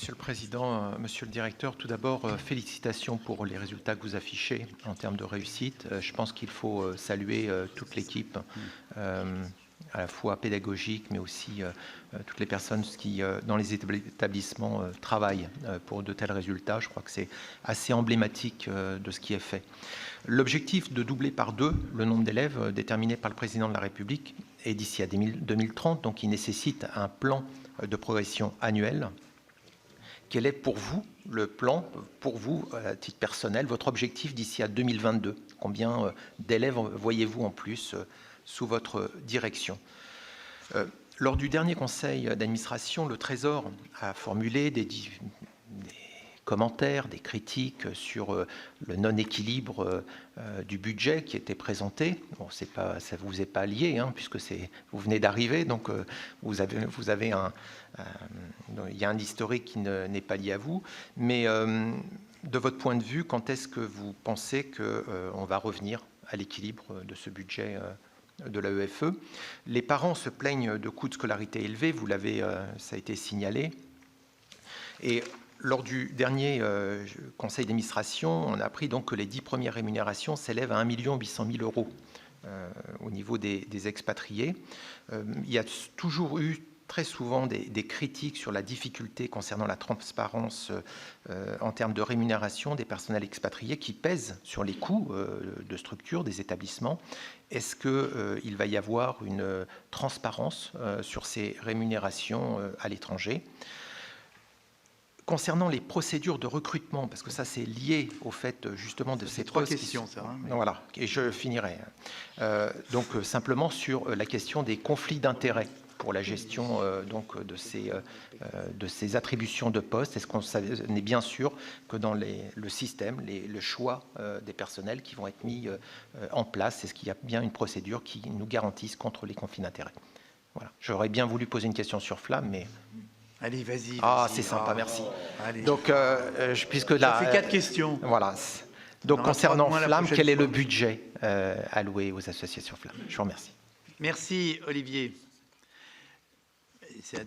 Monsieur le Président, Monsieur le Directeur, tout d'abord, félicitations pour les résultats que vous affichez en termes de réussite. Je pense qu'il faut saluer toute l'équipe, à la fois pédagogique, mais aussi toutes les personnes qui, dans les établissements, travaillent pour de tels résultats. Je crois que c'est assez emblématique de ce qui est fait. L'objectif de doubler par 2 le nombre d'élèves déterminé par le Président de la République est d'ici à 2030, donc il nécessite un plan de progression annuel. Quel est pour vous le plan, pour vous, à titre personnel, votre objectif d'ici à 2022? Combien d'élèves voyez-vous en plus sous votre direction? Lors du dernier conseil d'administration, le Trésor a formulé des commentaires, des critiques sur le non-équilibre du budget qui était présenté. Bon, ça ne vous est pas lié, hein, puisque vous venez d'arriver, donc vous avez il y a un historique qui n'est pas lié à vous. Mais de votre point de vue, quand est-ce que vous pensez qu'on va revenir à l'équilibre de ce budget de l'AEFE? Les parents se plaignent de coûts de scolarité élevés, ça a été signalé. Et lors du dernier conseil d'administration, on a appris donc que les 10 premières rémunérations s'élèvent à 1 800 000 € au niveau des expatriés. Il y a toujours eu très souvent des critiques sur la difficulté concernant la transparence en termes de rémunération des personnels expatriés qui pèsent sur les coûts de structure des établissements. Est-ce qu'il va y avoir une transparence sur ces rémunérations à l'étranger? Concernant les procédures de recrutement, parce que ça c'est lié au fait justement de ces trois questions, ça. Hein, mais... Voilà, et je finirai. Donc simplement sur la question des conflits d'intérêts pour la gestion donc de ces attributions de postes. Est-ce qu'on est bien sûr que dans le système, le choix des personnels qui vont être mis en place, est-ce qu'il y a bien une procédure qui nous garantisse contre les conflits d'intérêts? Voilà. J'aurais bien voulu poser une question sur Flamme, mais... Allez, vas-y. Ah, c'est sympa, merci. Allez. Donc, puisque là... Ça fait 4 questions. Voilà. Donc, concernant Flamme, quel est le budget alloué aux associations Flamme? Je vous remercie. Merci, Olivier.